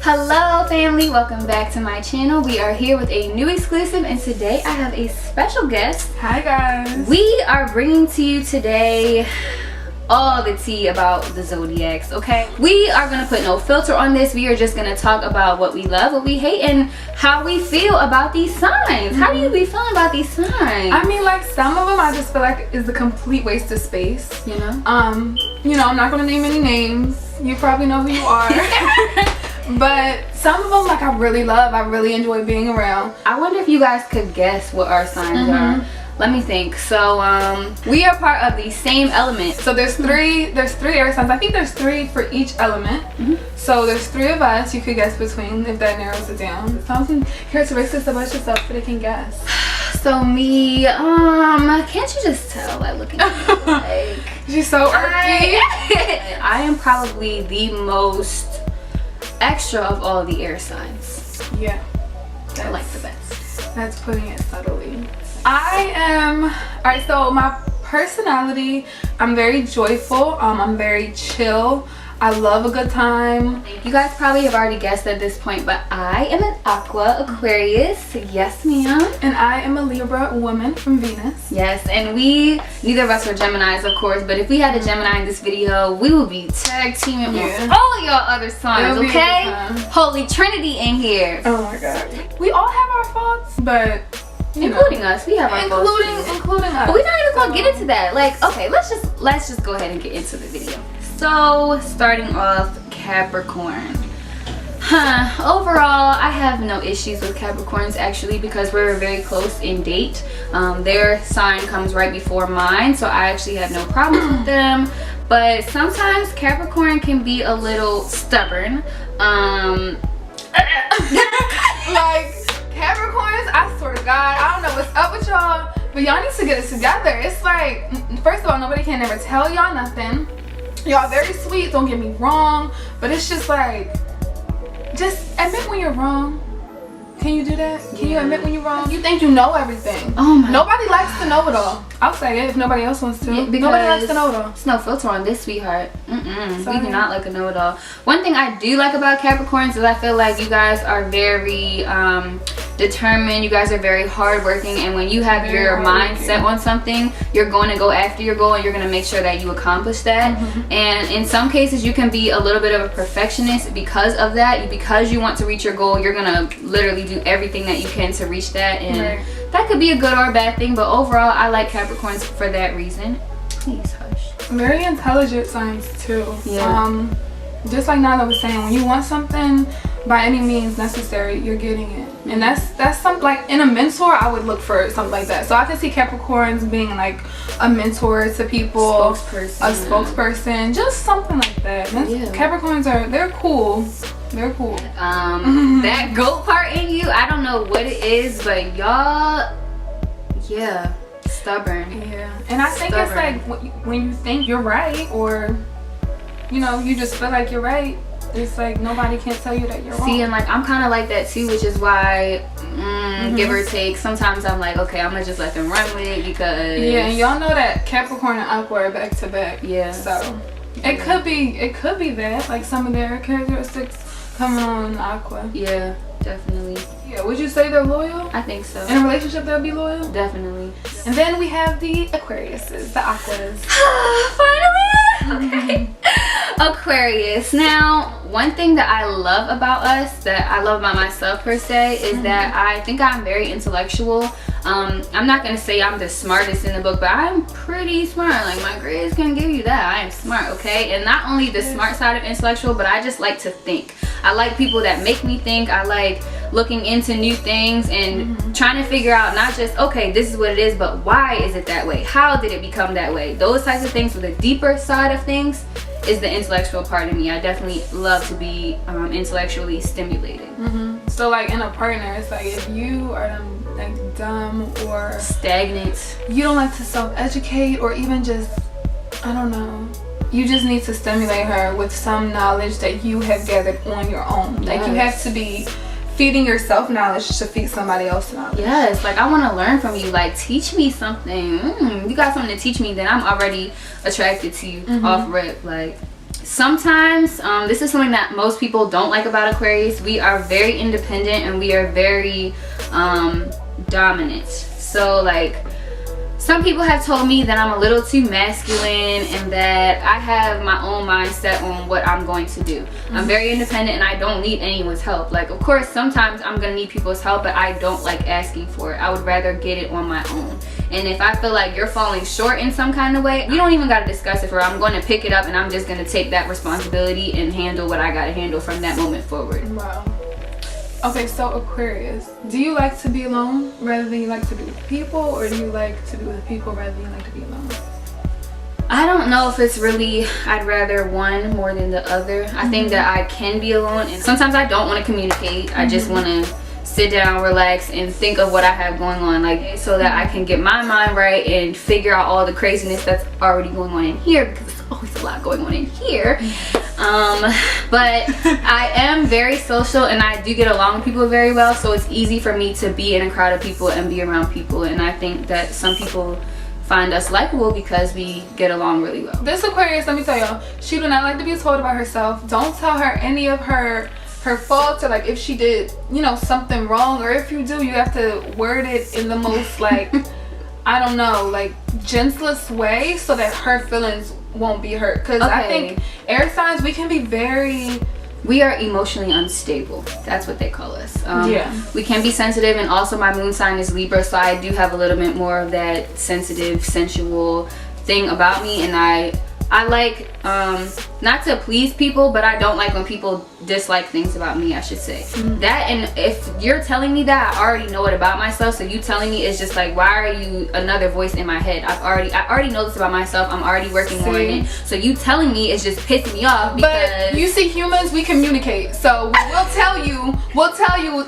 Hello family, welcome back to my channel. We are here with a new exclusive and today I have a special guest. Hi guys. We are bringing to you today all the tea about the zodiacs, okay? We are gonna put no filter on this. We are just gonna talk about what we love, what we hate, and how we feel about these signs. How do you be feeling about these signs? I mean, like, some of them I just feel like is a complete waste of space. You know? I'm not gonna name any names. You probably know who you are. But some of them, like, I really love. I really enjoy being around. I wonder if you guys could guess what our signs are. Let me think. So we are part of the same element. So there's three air signs. I think there's three for each element. So there's three of us you could guess between if that narrows it down. Some characteristics about yourself that they can guess. So me, can't you just tell by looking at me? Like, she's so earthy. I am probably the most extra of all the air signs. Yeah. I like the best. That's putting it subtly. I am, alright, so my personality, I'm very joyful, I'm very chill, I love a good time. You guys probably have already guessed at this point, but I am an Aquarius. Yes, ma'am. And I am a Libra woman from Venus. Yes, and neither of us are Geminis, of course, but if we had a Gemini in this video, we would be tag teaming with all y'all other signs, okay? Holy Trinity in here. Oh my god. We all have our faults, but including us, we have our faults too. Including us. But we're not even gonna get into that. Like, okay, let's just go ahead and get into the video. So, starting off, Capricorn. Overall, I have no issues with Capricorns actually because we're very close in date. Their sign comes right before mine, so I actually have no problems with them. But sometimes Capricorn can be a little stubborn. Like, Capricorns, I swear to God, I don't know what's up with y'all, but y'all need to get it together. It's like, first of all, nobody can ever tell y'all nothing. Y'all very sweet, don't get me wrong, but it's just like, just admit when you're wrong. Can you do that? Can you admit when you're wrong? You think you know everything. Oh my. Nobody likes to know it all. I'll say it if nobody else wants to. Yeah, nobody likes to know it all. There's no filter on this, sweetheart. We do not like a know-it-all. One thing I do like about Capricorns is I feel like you guys are very determined. You guys are very hardworking, and when you have your mind set on something, you're going to go after your goal and you're going to make sure that you accomplish that. And in some cases, you can be a little bit of a perfectionist because of that. Because you want to reach your goal, you're going to literally do everything that you can to reach that, and that could be a good or a bad thing, but overall I like Capricorns for that reason. Please hush. Very intelligent signs too. Just like Nylah was saying, when you want something by any means necessary, you're getting it. And that's something like in a mentor, I would look for something like that. So I can see Capricorns being like a mentor to people, a spokesperson, just something like that. Capricorns they're cool. They're cool. That goat part in you, I don't know what it is, but y'all, stubborn. And I think it's like when you think you're right, or you just feel like you're right, it's like nobody can tell you that you're wrong. See, and like I'm kind of like that too, which is why give or take, sometimes I'm like, okay, I'm gonna just let them run with it because and y'all know that Capricorn and Aqua are back to back. So it could be that, like, some of their characteristics coming on Aqua. Yeah, definitely. Would you say they're loyal? I think so. In a relationship, they'll be loyal? Definitely. And then we have the Aquariuses, the Aquas. Finally! Okay. Aquarius. Now, one thing that I love about us, that I love about myself per se, is that I think I'm very intellectual. I'm not gonna say I'm the smartest in the book, but I'm pretty smart. Like, my grades can give you that. I am smart, okay? And not only the smart side of intellectual, but I just like to think. I like people that make me think. I like looking into new things and trying to figure out not just, okay, this is what it is, but why is it that way? How did it become that way? Those types of things, with the deeper side of things, is the intellectual part of me. I definitely love to be intellectually stimulated. So like in a partner, it's like if you are like dumb or stagnant, you don't like to self-educate, or even just, I don't know, you just need to stimulate her with some knowledge that you have gathered on your own. Like, you have to be feeding yourself knowledge to feed somebody else knowledge. Yes, like, I want to learn from you. Like, teach me something. You got something to teach me, then I'm already attracted to you off rip. Like, sometimes this is something that most people don't like about Aquarius. We are very independent and we are very dominant. So like, some people have told me that I'm a little too masculine and that I have my own mindset on what I'm going to do. I'm very independent and I don't need anyone's help. Like, of course, sometimes I'm gonna need people's help, but I don't like asking for it. I would rather get it on my own. And if I feel like you're falling short in some kind of way, you don't even gotta discuss it for real. I'm going to pick it up and I'm just gonna take that responsibility and handle what I gotta handle from that moment forward. Wow. Okay, so Aquarius, do you like to be alone rather than you like to be with people, or do you like to be with people rather than you like to be alone? I don't know if it's really, I'd rather one more than the other. I think that I can be alone, and sometimes I don't want to communicate. I just want to sit down, relax, and think of what I have going on, like, so that I can get my mind right and figure out all the craziness that's already going on in here, because there's always a lot going on in here. But I am very social and I do get along with people very well, so it's easy for me to be in a crowd of people and be around people, and I think that some people find us likable because we get along really well. This Aquarius, let me tell y'all, she do not like to be told about herself. Don't tell her any of her faults, or like if she did, you know, something wrong, or if you do, you have to word it in the most like I don't know, like gentlest way so that her feelings won't be hurt. Because I think air signs, we can be we are emotionally unstable. That's what they call us. We can be sensitive, and also my moon sign is Libra, so I do have a little bit more of that sensitive, sensual thing about me, and I like not to please people, but I don't like when people dislike things about me, I should say. That, and if you're telling me that, I already know it about myself, so you telling me is just like, why are you another voice in my head? I already know this about myself. I'm already working on it, so you telling me is just pissing me off. Because but you see, humans, we communicate, so we'll tell you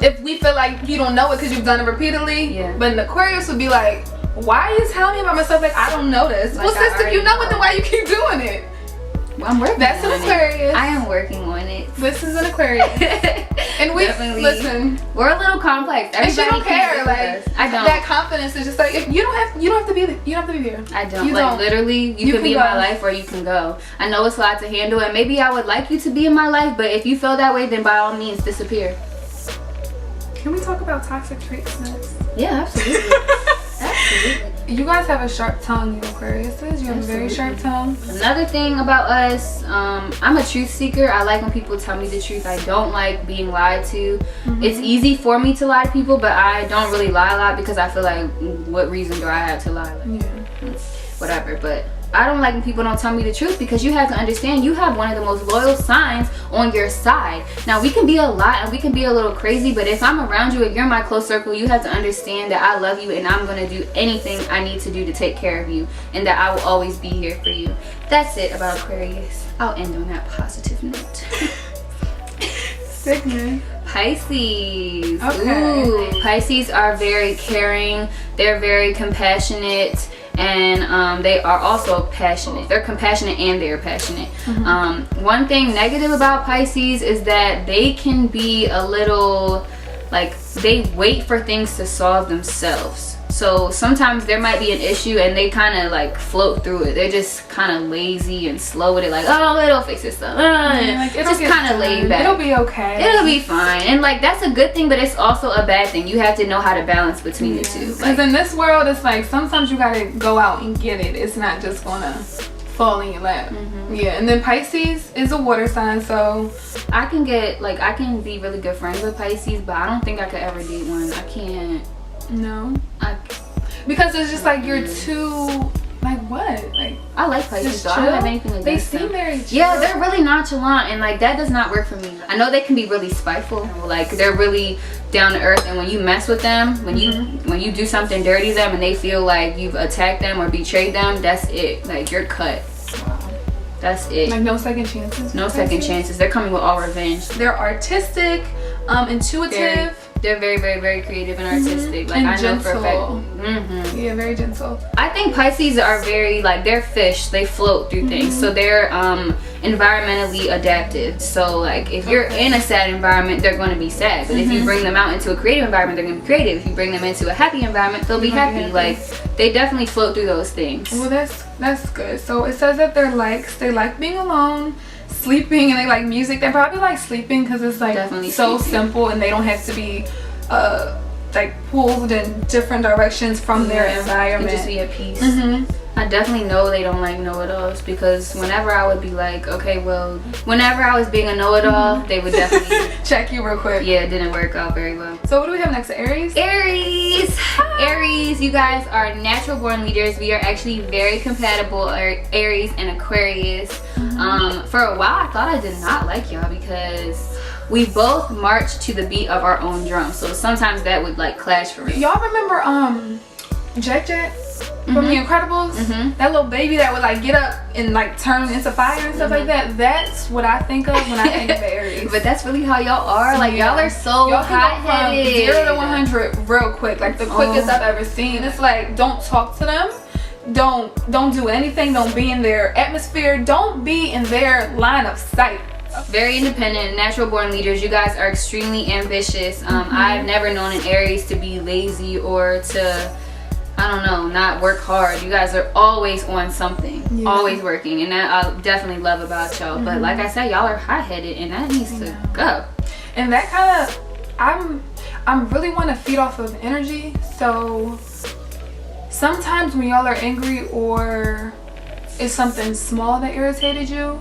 if we feel like you don't know it because you've done it repeatedly. But an Aquarius would be like, why are you telling me about myself? Like, I don't know this. Like, well, sister, you know it, then why you keep doing it? Well, I'm working That's on an Aquarius. I am working on it. This is an Aquarius. And we, listen, we're a little complex. Everybody and she don't care. Like, I don't. That confidence is just like, if you don't have to be here. I don't. Like, literally, you can be in my life or you can go. I know it's a lot to handle, and maybe I would like you to be in my life, but if you feel that way, then by all means, disappear. Can we talk about toxic traits next? Yeah, absolutely. Absolutely. You guys have a sharp tongue, you Aquariuses. You have a very sharp tongue. Another thing about us, I'm a truth seeker. I like when people tell me the truth. I don't like being lied to. It's easy for me to lie to people, but I don't really lie a lot because I feel like, what reason do I have to lie? Like, whatever. But I don't like when people don't tell me the truth, because you have to understand, you have one of the most loyal signs on your side. Now, we can be a lot and we can be a little crazy, but if I'm around you, if you're in my close circle, you have to understand that I love you and I'm going to do anything I need to do to take care of you, and that I will always be here for you. That's it about Aquarius. I'll end on that positive note. Sigma. Pisces. Ooh, Pisces are very caring. They're very compassionate. And they are also passionate. They're compassionate and they're passionate. One thing negative about Pisces is that they can be a little, like, they wait for things to solve themselves. So sometimes there might be an issue and they kind of like float through it. They're just kind of lazy and slow with it, like, oh, it'll fix itself. Like, just kind of laid back. It'll be okay. It'll be fine. And like, that's a good thing, but it's also a bad thing. You have to know how to balance between the two. Because in this world, it's like sometimes you gotta go out and get it. It's not just gonna fall in your lap. And then Pisces is a water sign, so I can get, like, I can be really good friends with Pisces, but I don't think I could ever date one. I can't. No. Because it's just like you're too, like, what? Like, I like Pisces, though. I don't have anything against them. They seem very chill. Yeah, they're really nonchalant, and like that does not work for me. I know they can be really spiteful, like they're really down to earth, and when you mess with them, when you do something dirty to them and they feel like you've attacked them or betrayed them, that's it. Like, you're cut. That's it. Like, no second chances. No second chances. They're coming with all revenge. They're artistic, intuitive. They're very, very, very creative and artistic. Like, and I know gentle. for a fact. Yeah, very gentle. I think Pisces are very, like, they're fish. They float through things. So they're environmentally adaptive. So, like, if you're in a sad environment, they're going to be sad. But if you bring them out into a creative environment, they're going to be creative. If you bring them into a happy environment, they'll be happy. Like, they definitely float through those things. Well, that's good. So it says that they like being alone, sleeping and they like music, they're probably like sleeping because it's like Definitely so sleeping. simple and they don't have to be like pulled in different directions from their environment. And just be at peace. I definitely know they don't like know-it-alls, because whenever I would be like, okay, well, whenever I was being a know-it-all, they would definitely check you real quick. Yeah, it didn't work out very well. So what do we have next? Aries? Aries! Aries, you guys are natural born leaders. We are actually very compatible, Aries and Aquarius. For a while, I thought I did not like y'all because we both march to the beat of our own drum. So sometimes that would like clash for me. Y'all remember Jack from The Incredibles? That little baby that would like get up and like turn into fire and stuff like that. That's what I think of when I think of Aries. But that's really how y'all are. Like y'all are so hot-headed. 0 to 100 real quick, like the quickest I've ever seen. It's like, don't talk to them, don't do anything, don't be in their atmosphere, don't be in their line of sight. Very independent, natural born leaders. You guys are extremely ambitious. I've never known an Aries to be lazy or to, I don't know, not work hard. You guys are always on something, always working, and that I definitely love about y'all. But like I said, y'all are hot-headed, and that needs to go. And that kind of, I'm really want to feed off of energy. So sometimes when y'all are angry or it's something small that irritated you,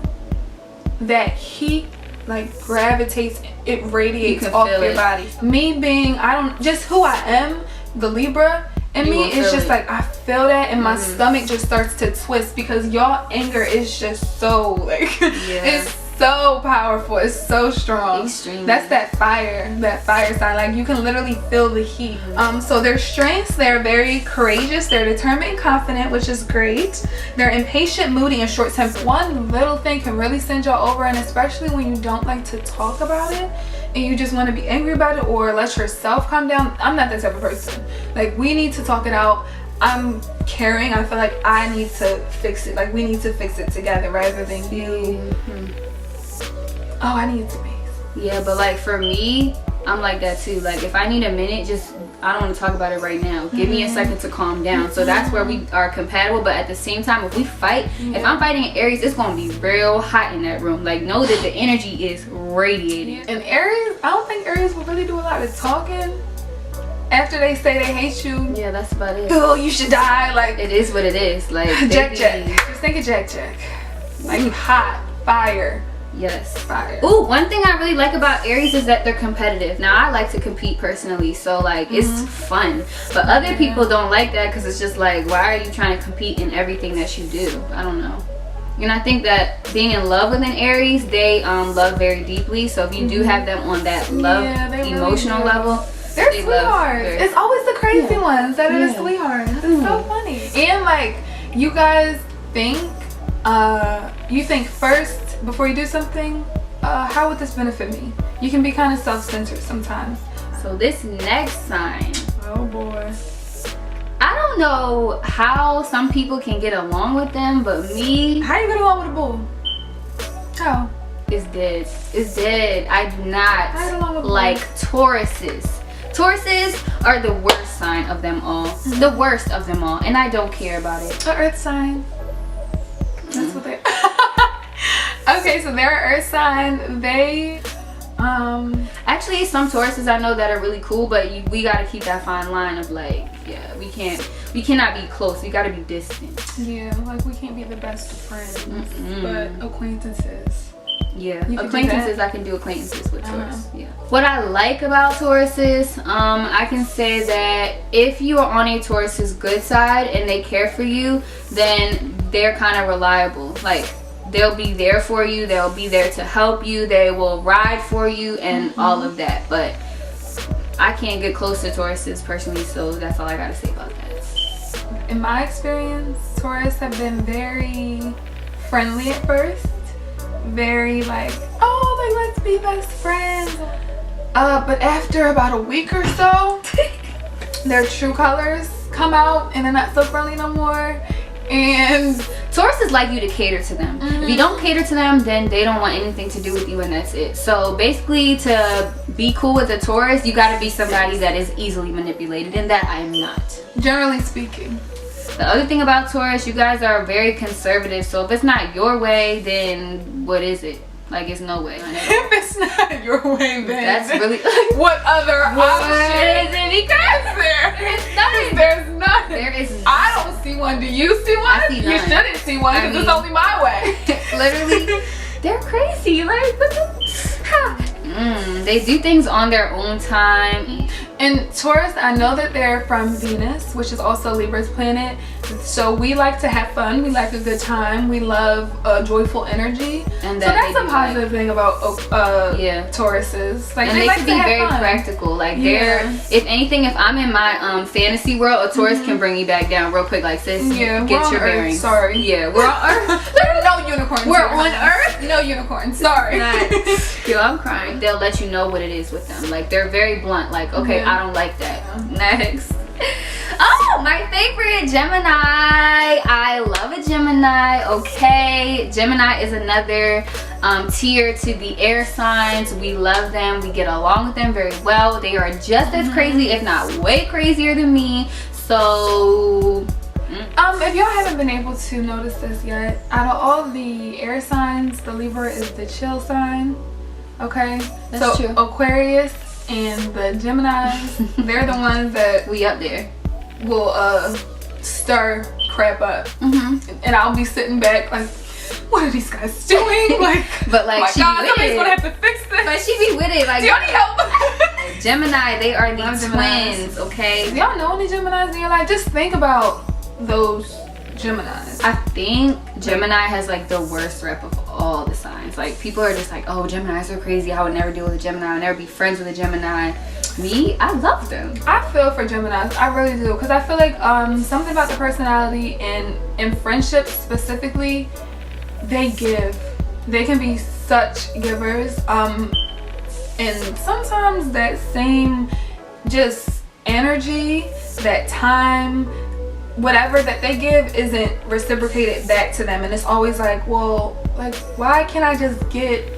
that heat like gravitates, it radiates off your body. Me being, just who I am, the Libra, and me, it's just like I feel that, and my stomach just starts to twist because y'all anger is just so like it's so powerful, it's so strong. Extremely. That's that fire sign. Like you can literally feel the heat. So their strengths, they're very courageous, they're determined and confident, which is great. They're impatient, moody, and short tempered. One little thing can really send y'all over, and especially when you don't like to talk about it and you just want to be angry about it or let yourself calm down. I'm not that type of person. Like we need to talk it out. I'm caring. I feel like I need to fix it. Like we need to fix it together rather than you. Oh, I need space. Yeah, but like for me, I'm like that too. Like if I need a minute, I don't want to talk about it right now. Give me a second to calm down. So that's where we are compatible. But at the same time, if we fight, if I'm fighting an Aries, it's going to be real hot in that room. Like know that the energy is radiating. And Aries, I don't think Aries will really do a lot of talking after they say they hate you. Yeah, that's about it. Oh, you should die. Like it is what it is. Like Jack. Just think of Jack. Like hot fire. Yes. Fire. Ooh, one thing I really like about Aries is that they're competitive. Now, I like to compete personally, so like it's fun. But other people don't like that because it's just like, why are you trying to compete in everything that you do? I don't know. And I think that being in love with an Aries, they love very deeply. So if you do have them on that love, emotional level, they're sweethearts. It's always the crazy ones that are the sweethearts. It's so funny. And like, you guys think, you think first before you do something, how would this benefit me? You can be kind of self-centered sometimes. So this next sign, oh boy, I don't know how some people can get along with them, but me, how you get along with a bull? How? It's dead. It's dead. I do not like Tauruses. Tauruses are the worst sign of them all. The worst of them all, and I don't care about it. The earth sign. That's what they okay, so they're an earth sign. They actually some Tauruses I know that are really cool, but we got to keep that fine line of like, yeah, we cannot be close. We got to be distant. Yeah, like we can't be the best of friends, but acquaintances. Yeah, acquaintances, I can do acquaintances with Taurus. Yeah. What I like about Tauruses, I can say that if you are on a Taurus's good side and they care for you, then they're kind of reliable. Like they'll be there for you, they'll be there to help you, they will ride for you and all of that. But I can't get close to Tauruses personally, so that's all I gotta say about that. In my experience, Taurus have been very friendly at first. Very like, oh, like let's be best friends. But after about a week or so, their true colors come out and they're not so friendly no more. And Tauruses like you to cater to them. If you don't cater to them, then they don't want anything to do with you, and that's it. So basically, to be cool with a Taurus, you got to be somebody that is easily manipulated, and that I am not. Generally speaking. The other thing about Taurus, you guys are very conservative. So if it's not your way, then what is it? Like, it's no way. If it's not your way, then that's really what other option is there? There's none. There is none. I don't see one. Do you see one? I see none. You shouldn't see one because it's only my way. Literally, they're crazy. Like, what the? They do things on their own time. And Taurus, I know that they're from Venus, which is also Libra's planet. So we like to have fun. We like a good time. We love joyful energy. And so that's a positive thing about Tauruses. Like, and they like can be very practical. Like, they're, if anything, if I'm in my fantasy world, a Taurus can bring me back down real quick. Like, sis, get your bearings. Sorry. Yeah, we're on Earth. There are no unicorns. We're on Earth. No unicorns. Sorry. Yo, I'm crying. They'll let you know what it is with them. Like, they're very blunt. Like, okay, I don't like that. Next. Oh, my favorite, Gemini. I love a Gemini. Okay, Gemini is another tier to the air signs. We love them. We get along with them very well. They are just as crazy, if not way crazier than me. So if y'all haven't been able to notice this yet, out of all the air signs, the Libra is the chill sign. Okay, that's true. Aquarius and the Geminis, they're the ones that we up there will stir crap up. And I'll be sitting back like, what are these guys doing? Like, but like, my God, somebody's gonna have to fix this. But she be with it. Like, do y'all need help? Gemini, they are the twins. Okay, do y'all know any Geminis in your life? Just think about those Geminis. I think Gemini has like the worst rep of all the signs. Like, people are just like, oh, Geminis are crazy. I would never deal with a Gemini. I would never be friends with a Gemini. Me, I love them. I feel for Geminis. I really do. Because I feel like something about the personality and in friendships specifically, they give. They can be such givers. And sometimes that same just energy, that time, whatever that they give isn't reciprocated back to them. And it's always like, well, like, why can't I just get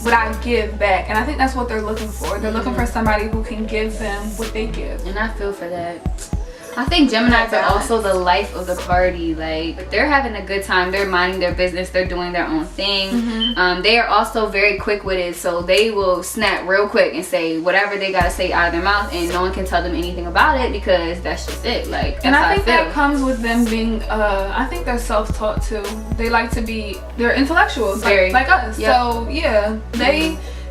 what I give back? And I think that's what they're looking for. They're looking for somebody who can give them what they give. And I feel for that. I think Geminis are also the life of the party. Like, they're having a good time. They're minding their business. They're doing their own thing. They are also very quick-witted, so they will snap real quick and say whatever they gotta say out of their mouth, and no one can tell them anything about it because that's just it. Like, that's and I how think I feel. that comes with them being I think they're self-taught too. They like to be, they're intellectuals, like us. Yep. So yeah,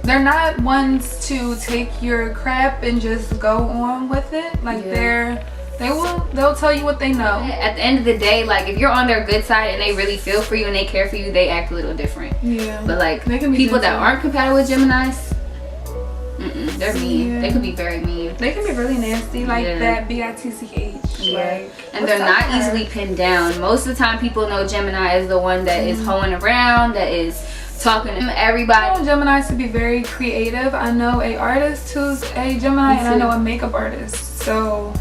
they're not ones to take your crap and just go on with it. Like, they'll tell you what they know. At the end of the day, like, if you're on their good side and they really feel for you and they care for you, they act a little different. Yeah. But like, people that aren't compatible with Geminis, they're mean. Yeah. They could be very mean. They can be really nasty, like that bitch. Yeah. Like, and they're not easily pinned down. Most of the time, people know Gemini is the one that is hoeing around, that is talking to everybody. Geminis to be very creative. I know a artist who's a Gemini, and I know a makeup artist. So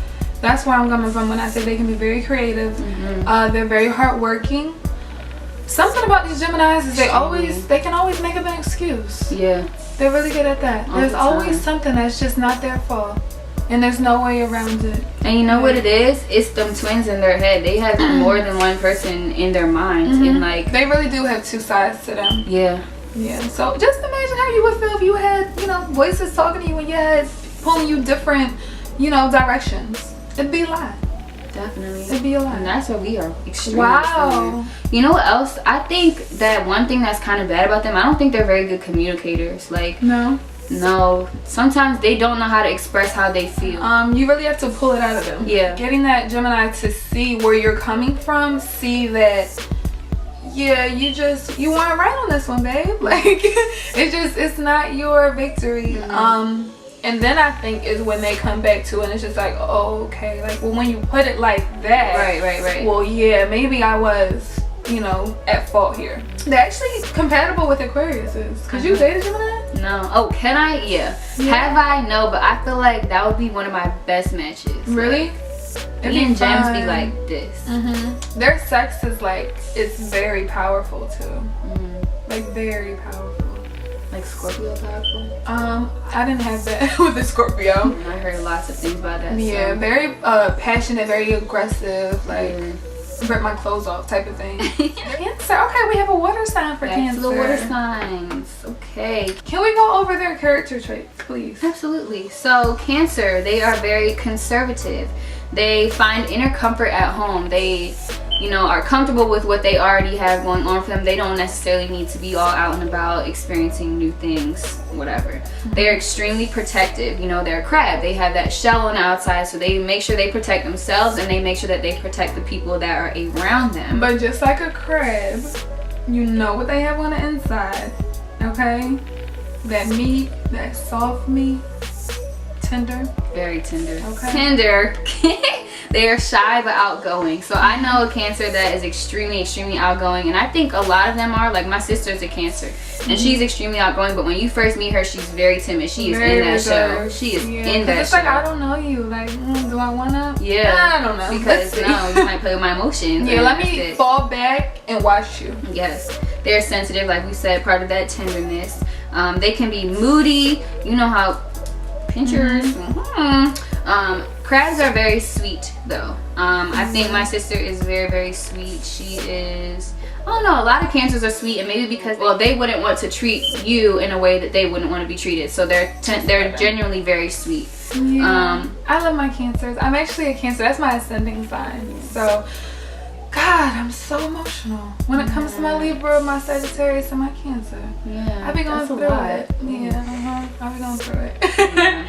that's where I'm coming from when I say they can be very creative. They're very hardworking. Something about these Geminis is they can always make up an excuse. Yeah. They're really good at that. There's always something that's just not their fault. And there's no way around it. And you know what it is? It's them twins in their head. They have more than one person in their minds. And like, they really do have two sides to them. Yeah. Yeah. So just imagine how you would feel if you had, voices talking to you in your head, pulling you different, directions. It'd be a lot. Definitely. It'd be a lot. And that's where we are extremely similar. You know what else? I think that one thing that's kind of bad about them, I don't think they're very good communicators. Like, no, sometimes they don't know how to express how they feel. You really have to pull it out of them. Yeah. Getting that Gemini to see where you're coming from, see that, yeah, you weren't right on this one, babe. Like, it's not your victory. And then I think is when they come back to it and it's just like, oh, okay. Like, well, when you put it like that. Right. Well, yeah, maybe I was, at fault here. They're actually compatible with Aquariuses. Could you date a Gemini? No. Oh, can I? Yeah. Have I? No, but I feel like that would be one of my best matches. Really? Like, me and Gems be like this. Their sex is like, it's very powerful too. Like, very powerful. Like Scorpio powerful? I didn't have that with a Scorpio. I heard lots of things about that. Yeah, so. Very passionate, very aggressive, like rip my clothes off type of thing. Cancer. Okay, we have a water sign for Cancer. The water signs. Okay. Can we go over their character traits, please? Absolutely. So Cancer, they are very conservative. They find inner comfort at home. They, you know, are comfortable with what they already have going on for them. They don't necessarily need to be all out and about experiencing new things, whatever. They're extremely protective. You know, they're a crab. They have that shell on the outside, so they make sure they protect themselves and they make sure that they protect the people that are around them. But just like a crab, you know what they have on the inside, okay? That meat, that soft meat, tender. Very tender. Okay. Tender. They are shy but outgoing. So I know a Cancer that is extremely, extremely outgoing, and I think a lot of them are. Like my sister's a Cancer, and she's extremely outgoing. But when you first meet her, she's very timid. She is Very in that reserved. show. She is Yeah, in that it's show. like, I don't know you. Like, do I wanna? Yeah. I don't know. Because Let's see. no, you might play with my emotions. Yeah, and let that's me it. fall back and watch you. Yes, they're sensitive, like we said, part of that tenderness. They can be moody. You know how pinchers. Crabs are very sweet, though. I think my sister is very, very sweet. She is. I don't know. A lot of Cancers are sweet, and maybe because they wouldn't want to treat you in a way that they wouldn't want to be treated. So they're genuinely very sweet. Yeah. I love my Cancers. I'm actually a Cancer. That's my ascending sign. So, God, I'm so emotional when it comes to my Libra, my Sagittarius, and my Cancer. Yeah, I be going through it. Yeah, I be going through it. Yeah.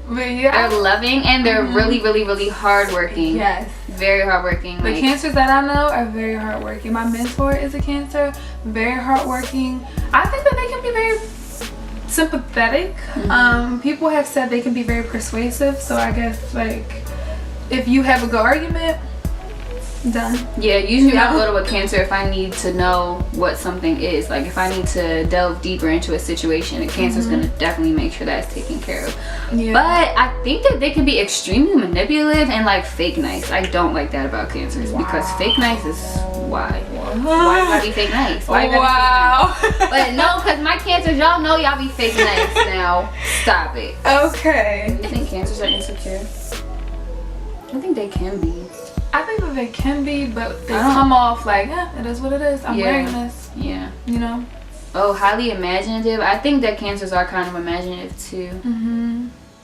But yeah, They're loving, and they're really, really, really hardworking. yes. Very hardworking. The Cancers that I know are very hardworking. My mentor is a Cancer, very hardworking. I think that they can be very sympathetic. People have said they can be very persuasive. So I guess like if you have a good argument, done. Yeah, usually I go to a Cancer if I need to know what something is. Like if I need to delve deeper into a situation, a Cancer's gonna definitely make sure that's taken care of. Yeah. But I think that they can be extremely manipulative and like fake nice. I don't like that about Cancers because fake nice is why you gotta be fake nice? Why you gotta be fake nice? But no, because my Cancers, y'all know y'all be fake nice now. Stop it. Okay. You think Cancers are insecure? I think they can be. I think that they can be, but they come off like, it is what it is. I'm wearing this. Yeah. You know? Oh, highly imaginative. I think that Cancers are kind of imaginative too.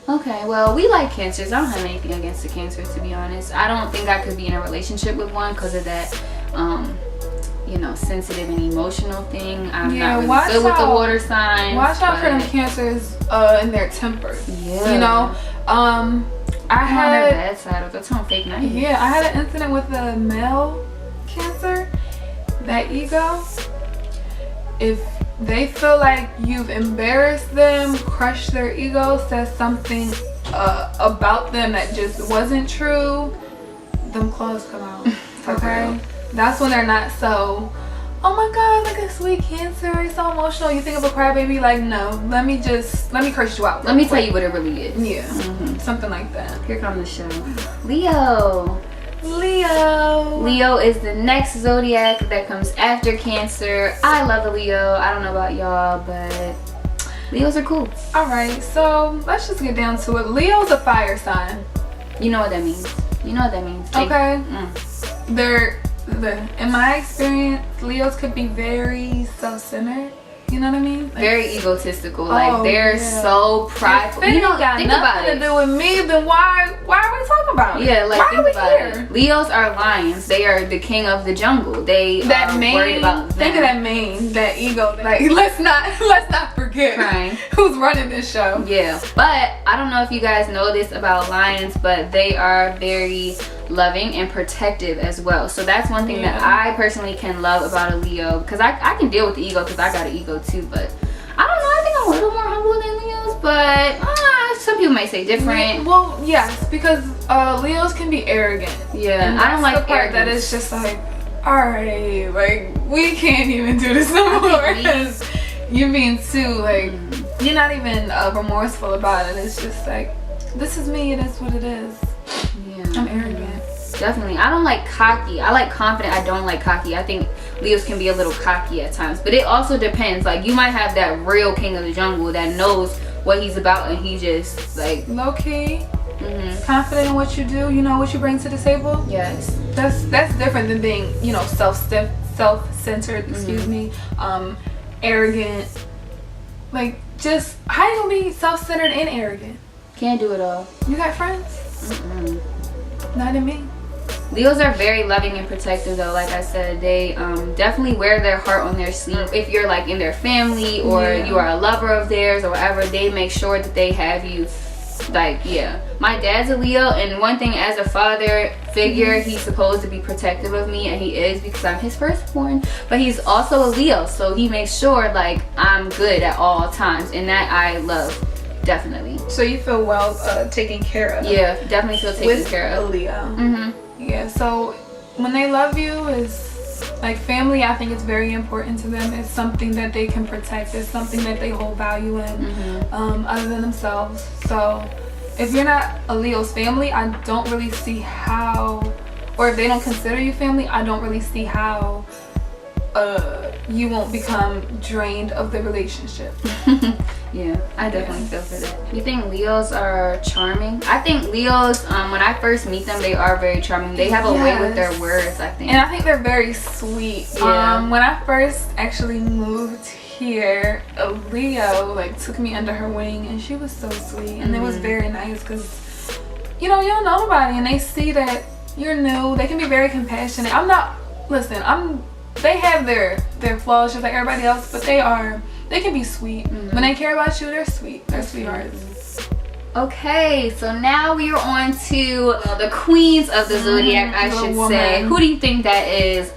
Okay, well, we like Cancers. I don't have anything against the Cancers, to be honest. I don't think I could be in a relationship with one because of that, you know, sensitive and emotional thing. I'm not really good with the water signs. Watch out for them Cancers in their temper. Yeah. You know? I had their bad side. That's on fake nice. Yeah, I had an incident with a male Cancer. That ego, if they feel like you've embarrassed them, crushed their ego, said something about them that just wasn't true, them claws come out. Okay? That's when they're not so, oh my God, look at sweet Cancer, he's so emotional. You think of a crybaby, like, no, let me curse you out. Let me tell you what it really is. Yeah, something like that. Here comes the show. Leo. Leo is the next zodiac that comes after Cancer. I love the Leo. I don't know about y'all, but Leos are cool. Alright, so let's just get down to it. Leo's a fire sign. You know what that means. You know what that means. Okay. In my experience, Leos could be very self-centered. You know what I mean? Like, very egotistical. Like they're so prideful. If you know, got think nothing about it. to do with me, then why are we talking about it? Yeah, like why think are we about here? it. Leos are lions. They are the king of the jungle. They are worried about them. Think of that mane, that ego. Like let's not forget Crying. who's running this show. Yeah, but I don't know if you guys know this about lions, but they are very loving and protective as well. So that's one thing that I personally can love about a Leo, because I can deal with the ego because I got an ego too, but I don't know, I think I'm a little more humble than Leos, but some people might say different. Well, yes, because Leos can be arrogant. Yeah, and I don't like the part arrogance. that is just like, alright, like we can't even do this no more because you're being too like you're not even remorseful about it. It's just like, this is me, it is what it is. Yeah, I'm arrogant. Definitely. I don't like cocky. I like confident. I don't like cocky. I think Leos can be a little cocky at times, but it also depends. Like you might have that real king of the jungle that knows what he's about, and he just like low key, confident in what you do. You know what you bring to the table. Yes, that's different than being, you know, self-centered. Excuse me, arrogant. Like, just, how you gonna be self-centered and arrogant? Can't do it all. You got friends? Not in me. Leos are very loving and protective though. Like I said, they definitely wear their heart on their sleeve. If you're like in their family or you are a lover of theirs or whatever, they make sure that they have you. Like, yeah, my dad's a Leo, and one thing, as a father figure, he's supposed to be protective of me, and he is, because I'm his firstborn. But he's also a Leo, so he makes sure like I'm good at all times, and that I love, definitely. So you feel well taken care of? Yeah, definitely feel taken care of. With a Leo. Yeah, so when they love you, is like family. I think it's very important to them. It's something that they can protect. It's something that they hold value in, other than themselves. So if you're not a Leo's family, I don't really see how, or if they don't consider you family, I don't really see how you won't become drained of the relationship. Yeah, I definitely feel for that. You think Leos are charming? I think Leos, when I first meet them, they are very charming. They have a way with their words, I think. And I think they're very sweet. Yeah. When I first actually moved here, a Leo like took me under her wing, and she was so sweet, and it was very nice, because you know, you don't know nobody, and they see that you're new. They can be very compassionate. They have their flaws just like everybody else, but they can be sweet. When they care about you, they're sweet. They're sweethearts. Okay, so now we are on to the queens of the zodiac, I should say. Who do you think that is?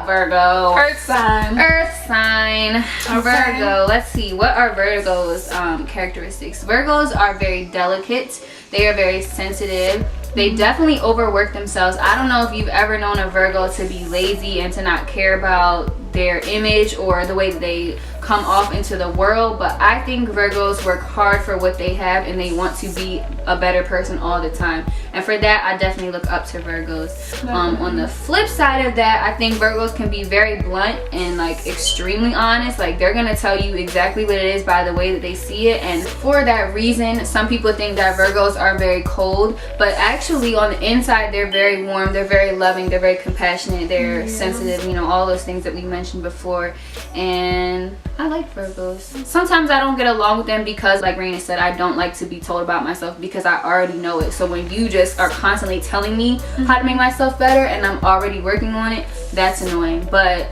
Virgo. Earth sign. Earth sign. Okay. Virgo. Let's see. What are Virgo's characteristics? Virgos are very delicate. They are very sensitive. They definitely overwork themselves. I don't know if you've ever known a Virgo to be lazy and to not care about their image or the way that they come off into the world, but I think Virgos work hard for what they have, and they want to be a better person all the time, and for that I definitely look up to Virgos. On the flip side of that, I think Virgos can be very blunt and like extremely honest. Like, they're gonna tell you exactly what it is by the way that they see it, and for that reason some people think that Virgos are very cold, but actually on the inside they're very warm, they're very loving, they're very compassionate, they're sensitive, you know, all those things that we mentioned before. And I like Virgos. Sometimes I don't get along with them because, like Raina said, I don't like to be told about myself because I already know it. So when you just are constantly telling me how to make myself better and I'm already working on it, that's annoying. But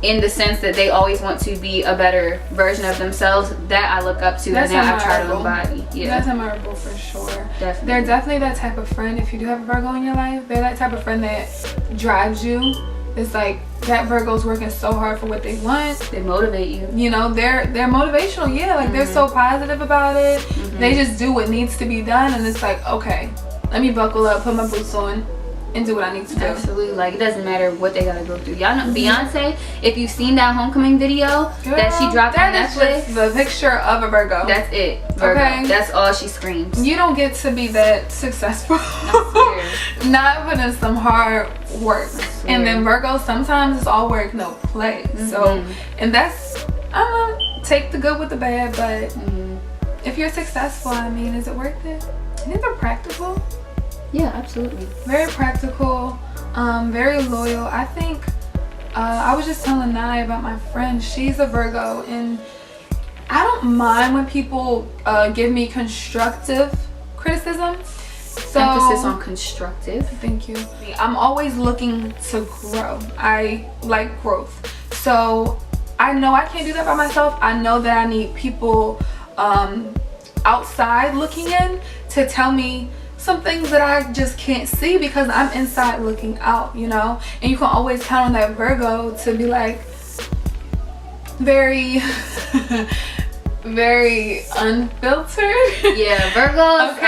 in the sense that they always want to be a better version of themselves, that I look up to, and that I try to embody. Yeah, that's admirable for sure. Definitely. They're definitely that type of friend. If you do have a Virgo in your life, they're that type of friend that drives you. It's like that Virgo's working so hard for what they want. They motivate you. You know, they're motivational. Yeah, like they're so positive about it. They just do what needs to be done, and it's like, okay, let me buckle up, put my boots on, and do what I need to do. Absolutely. Like, it doesn't matter what they gotta go through. Y'all know Beyonce, if you've seen that homecoming video that she dropped on Netflix, that is just the picture of a Virgo. That's it. Virgo. Okay. That's all she screams. You don't get to be that successful not put in some hard work. And then Virgo, sometimes it's all work, no play. So, and that's, I don't know, take the good with the bad, but if you're successful, I mean, is it worth it? I think they're practical. Yeah, absolutely. Very practical, very loyal. I think, I was just telling Nylah about my friend. She's a Virgo, and I don't mind when people give me constructive criticism. So, emphasis on constructive. Thank you. I'm always looking to grow. I like growth. So I know I can't do that by myself. I know that I need people outside looking in to tell me some things that I just can't see because I'm inside looking out, you know? And you can always count on that Virgo to be like very very unfiltered. Yeah, Virgos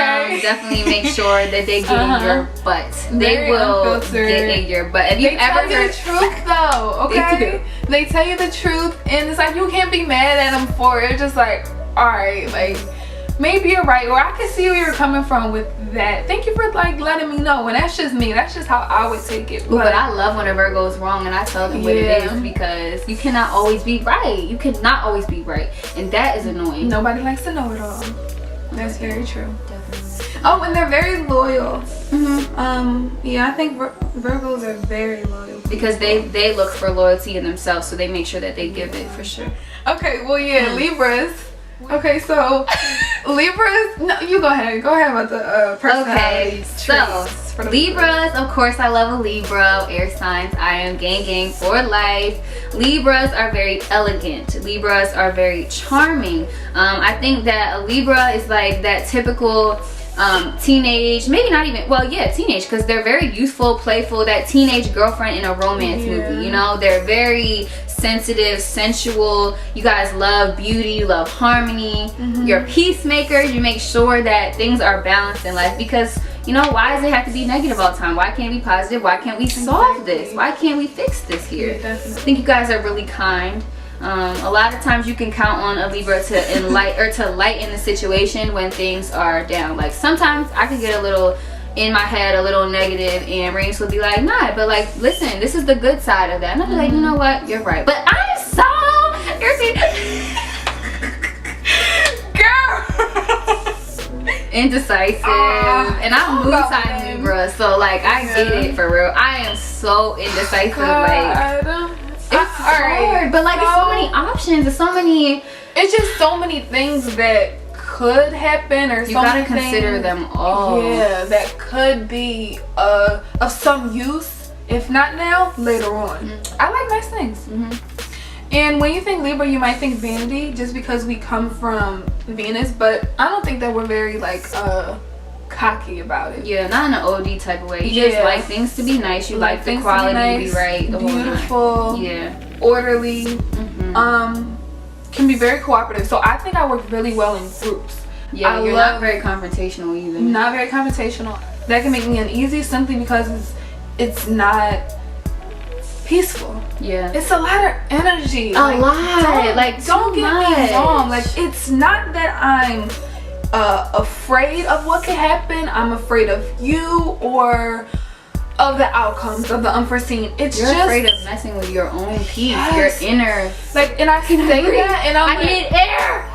definitely make sure that they get in your butt. They will get in your butt. If you ever heard the truth though, okay? They tell you the truth, and it's like you can't be mad at them for it. It's just like, alright, like maybe you're right, or I can see where you're coming from with that. Thank you for like letting me know. And that's just me. That's just how I would take it. But I love when a Virgo is wrong and I tell them what it is, because you cannot always be right. You cannot always be right, and that is annoying. Nobody likes to know it all. That's very true. Definitely. Oh, and they're very loyal. Yeah, I think Virgos are very loyal because they look for loyalty in themselves, so they make sure that they give it for sure. Okay, well, yeah, Libras. Okay, so Libras. No, you go ahead. Go ahead about the personality traits. So Libras, of course, I love a Libra. Air signs, I am gang for life. Libras are very elegant. Libras are very charming. I think that a Libra is like that typical teenage, maybe not even, well, yeah, teenage, because they're very youthful, playful, that teenage girlfriend in a romance movie, you know. They're very sensitive, sensual. You guys love beauty, you love harmony. You're peacemakers. You make sure that things are balanced in life, because you know, why does it have to be negative all the time? Why can't we be positive? Why can't we solve this? Why can't we fix this here? I think you guys are really kind. A lot of times you can count on a Libra to lighten the situation when things are down. Like sometimes I can get a little in my head, a little negative, and Reams will be like, nah, but like, listen, this is the good side of that. And I'll be like, you know what, you're right. But I'm so irritated. Indecisive, and I'm mood sign Libra, so like I get it for real. I am so indecisive. Like it's hard, but like it's so many options. There's so many. It's just so many things that could happen, or you gotta consider them all. Yeah, that could be of some use, if not now, later on. I like nice things. And when you think Libra, you might think vanity, just because we come from Venus, but I don't think that we're very like cocky about it. Yeah, not in an OD type of way. You just like things to be nice. You like the quality to be right, the beautiful, orderly. Can be very cooperative. So I think I work really well in groups. Yeah, you're not very confrontational either. Not very confrontational. That can make me uneasy simply because it's not peaceful. Yeah, it's a lot of energy. Don't get me wrong. Like, it's not that I'm afraid of what could happen. I'm afraid of you or of the outcomes of the unforeseen. You're just afraid of messing with your own peace, your inner. Like, and I can say that, and I need air.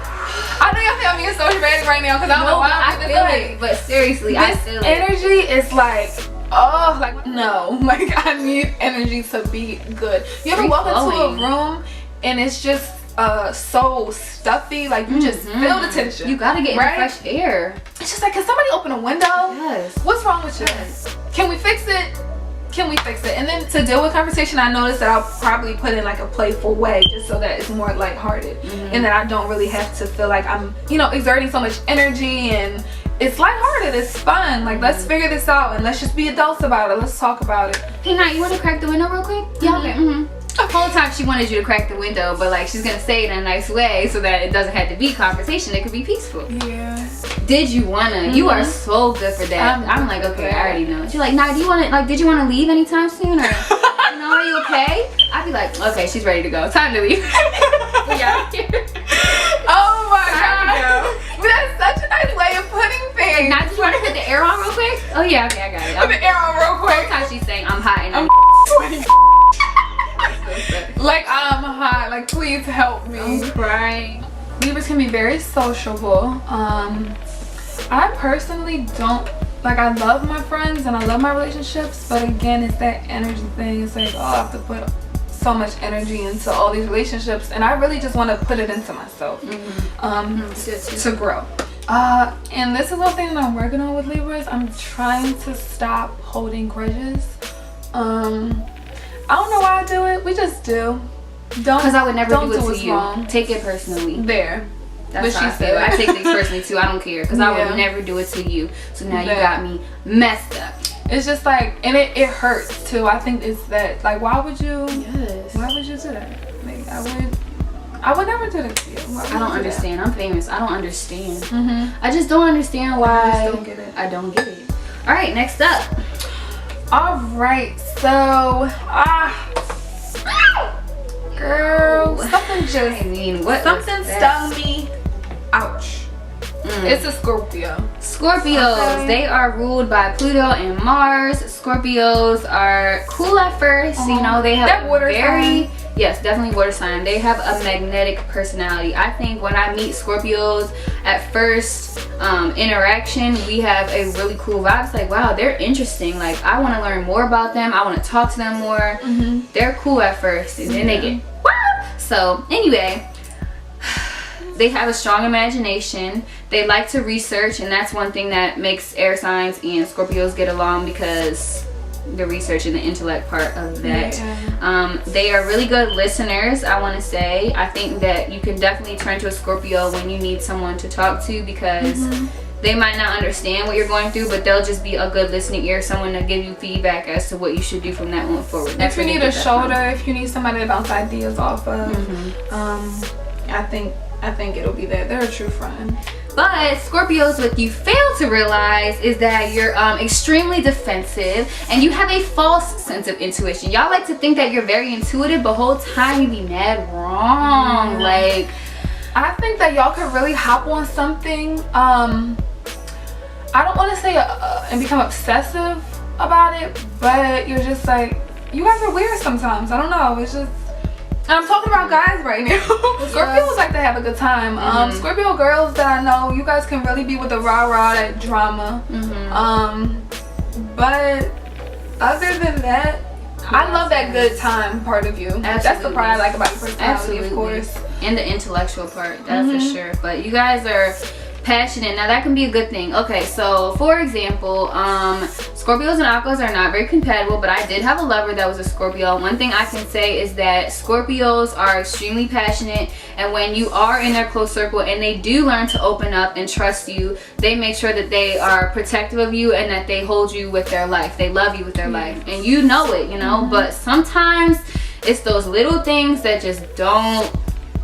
I know y'all think I'm being so dramatic right now because I don't know why I feel it. But seriously, I feel it. Energy is like, oh, like, no, like I need energy to be good. You ever walk into a room and it's just so stuffy, like you just feel the tension. You gotta get in fresh air. It's just like, can somebody open a window? Yes. What's wrong with you? Can we fix it? Can we fix it? And then to deal with conversation, I noticed that I'll probably put in like a playful way, just so that it's more lighthearted, and that I don't really have to feel like I'm, you know, exerting so much energy. And it's lighthearted, it's fun. Like, let's figure this out and let's just be adults about it. Let's talk about it. Hey, Nylah, you want to crack the window real quick? Yeah, okay. The whole time she wanted you to crack the window, but like she's gonna say it in a nice way so that it doesn't have to be conversation. It could be peaceful. Yeah. Did you wanna? You are so good for that. I'm like, okay, I already know. She's like, nah, do you wanna, like, did you wanna leave anytime soon, or you know, are you okay? I'd be like, okay, she's ready to go. Time to leave. Yeah. Oh my god. But that's such a nice way of putting things. Now, just wanna put the air on real quick? Oh yeah, okay, I got it. Put the air on real quick. Sometimes she's saying I'm hot and I'm sweating. Like, I'm hot. Like, please help me. I'm crying. Libras can be very sociable. I personally don't, like, I love my friends and I love my relationships, but again, it's that energy thing. It's like, oh, I have to put so much energy into all these relationships, and I really just want to put it into myself to grow. And this is one thing that I'm working on with Libras. I'm trying to stop holding grudges. I don't know why I do it. We just do. Because I would never do it to you. Wrong. Take it personally. There. That's what she said. I take things personally too. I don't care. Because I would never do it to you. So now you got me messed up. It's just like, and it hurts too. I think it's that, like, why would you? Yes. Why would you do that? Like, I would never do that to you. I don't understand. I'm famous. I don't understand. I just don't understand why. I just don't get it. I don't get it. All right, next up. All right, so girl, something just something stung me. Ouch. It's a Scorpio. Scorpios, they are ruled by Pluto and Mars. Scorpios are cool at first, you know, they have that water sign. Yes, definitely water sign. They have a magnetic personality. I think when I meet Scorpios at first interaction, we have a really cool vibe. It's like, wow, they're interesting. Like, I want to learn more about them. I want to talk to them more. They're cool at first, and then they get wow. So anyway, they have a strong imagination. They like to research, and that's one thing that makes air signs and Scorpios get along, because the research and the intellect part of that. They are really good listeners, I want to say. I think that you can definitely turn to a Scorpio when you need someone to talk to, because they might not understand what you're going through, but they'll just be a good listening ear, someone to give you feedback as to what you should do from that moment forward. If you need a shoulder, if you need somebody to bounce ideas off of, I think it'll be that. They're a true friend. But Scorpios, what you fail to realize is that you're extremely defensive, and you have a false sense of intuition. Y'all like to think that you're very intuitive, but whole time you be mad wrong. Like, I think that y'all could really hop on something. I don't want to say and become obsessive about it, but you're just like, you guys are weird sometimes. I don't know. It's just. I'm talking about guys right now. Scorpios like to have a good time. Scorpio girls that I know, you guys can really be with the rah-rah, that drama. But other than that, I love that good time part of you. Absolutely. That's the part I like about your personality, of course. And the intellectual part, that's for sure. But you guys are passionate. Now that can be a good thing. Okay, so for example, Scorpios and Aquas are not very compatible, but I did have a lover that was a Scorpio. One thing I can say is that Scorpios are extremely passionate, and when you are in their close circle and they do learn to open up and trust you, they make sure that they are protective of you and that they hold you with their life. They love you with their life, and you know it, you know. But sometimes it's those little things that just don't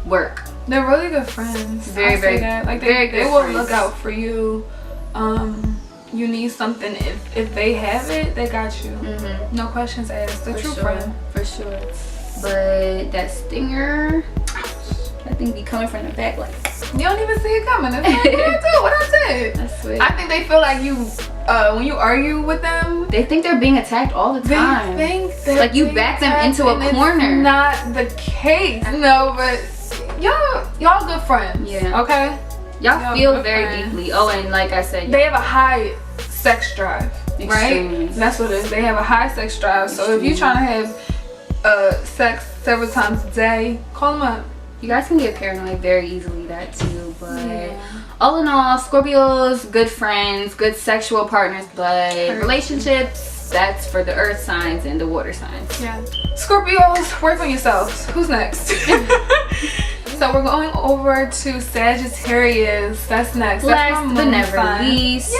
work. They're really good friends. Very that. Like they will look out for you. You need something, if they have it, they got you. No questions asked. They're true friend. For sure. But that stinger, that thing be coming from the back like. You don't even see it coming. It's like, what I said. That's sweet. I think they feel like you, when you argue with them, they think they're being attacked all the time. They think they're like you back them into a corner. It's not the case. No, but y'all good friends. Yeah. Okay. Y'all feel very deeply. Oh, and like I said, they have a high sex drive. Extremely. Right? That's what it is. They have a high sex drive. So if you're trying to have sex several times a day, call them up. You guys can get paranoid very easily, that too. But all in all, Scorpios, good friends, good sexual partners, but relationships, that's for the earth signs and the water signs. Yeah. Scorpios, work on yourselves. Who's next? So we're going over to Sagittarius. That's next. Last but never least,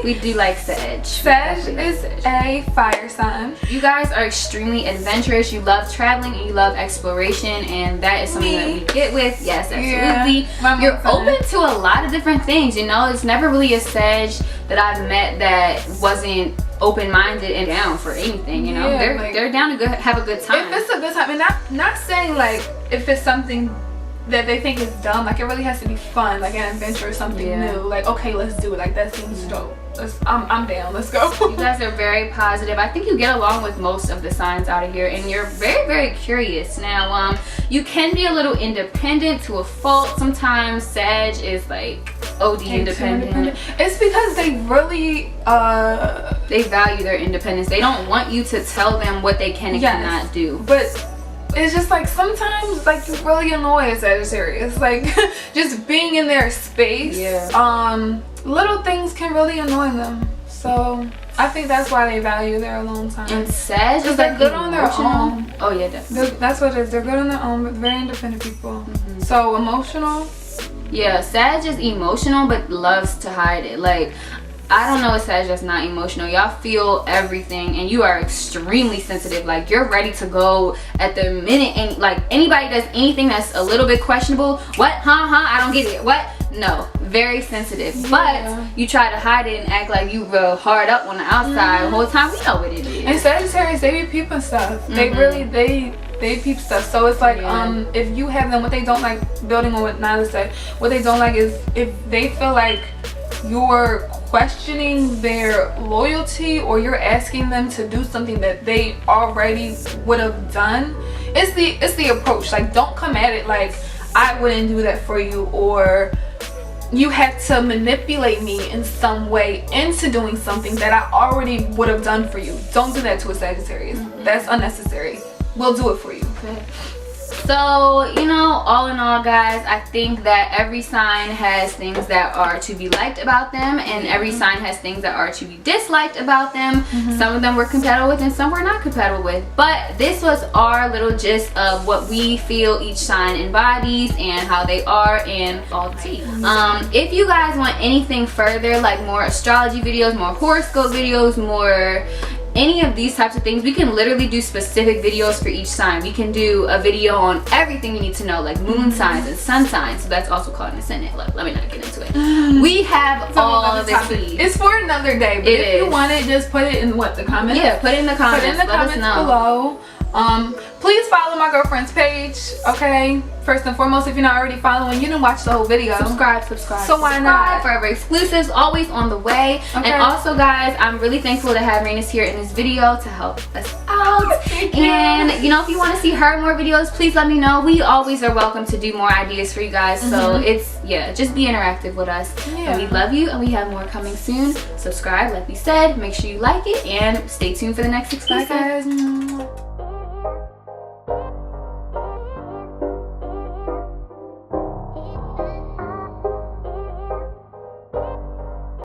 we do like Sag. Sag is a fire sign. You guys are extremely adventurous. You love traveling and you love exploration, and that is something that we get with. Yes, absolutely. You're open to a lot of different things. You know, it's never really a Sag that I've met that wasn't open-minded and down for anything. You know, they're down to have a good time. If it's a good time, and not saying like if it's something that they think is dumb, like it really has to be fun, like an adventure or something new. Like, okay, let's do it. Like, that seems dope. I'm down. Let's go. You guys are very positive. I think you get along with most of the signs out of here, and you're very, very curious. Now, you can be a little independent to a fault. Sometimes Sag is like OD independent. It's because they really they value their independence. They don't want you to tell them what they can and cannot do. But it's just like sometimes like you really annoy a Sagittarius. Like just being in their space. Little things can really annoy them. So I think that's why they value their alone time. And Sag is like good on their own. Oh yeah, definitely. That's what it is. They're good on their own, but very independent people. So emotional. Yeah, Sag is emotional but loves to hide it. Like, I don't know a Sag that's not emotional. Y'all feel everything and you are extremely sensitive. Like, you're ready to go at the minute, and like anybody does anything that's a little bit questionable. What? I don't get it. What? No. Very sensitive. But you try to hide it and act like you real hard up on the outside. The whole time we know what it is. And Sagittarius, they be peeping stuff. They really they peep stuff. So it's like if you have them, what they don't like, building on what Nylah said, what they don't like is if they feel like you're questioning their loyalty or you're asking them to do something that they already would have done. It's the approach. Like, don't come at it like I wouldn't do that for you, or you have to manipulate me in some way into doing something that I already would have done for you. Don't do that to a Sagittarius. That's unnecessary. We'll do it for you. So, you know, all in all, guys, I think that every sign has things that are to be liked about them, and every sign has things that are to be disliked about them. Some of them we're compatible with and some we're not compatible with. But this was our little gist of what we feel each sign embodies and how they are and all the tea. If you guys want anything further, like more astrology videos, more horoscope videos, more any of these types of things, we can literally do specific videos for each sign. We can do a video on everything you need to know, like moon signs and sun signs. So that's also called an ascendant. Let me not get into it. We have all of the tea. It's for another day, but if you want it, just put it in the comments. Yeah, put it in the comments. Put it in the comments below. Please follow my girlfriend's page, okay? First and foremost, if you're not already following, you didn't watch the whole video. Subscribe. So why not? Forever exclusives, always on the way. Okay. And also, guys, I'm really thankful to have Raina's here in this video to help us out. And you know, if you want to see her more videos, please let me know. We always are welcome to do more ideas for you guys. So it's, yeah, just be interactive with us. Yeah. And we love you, and we have more coming soon. Subscribe, like we said. Make sure you like it, and stay tuned for the next exclusive. Bye, guys.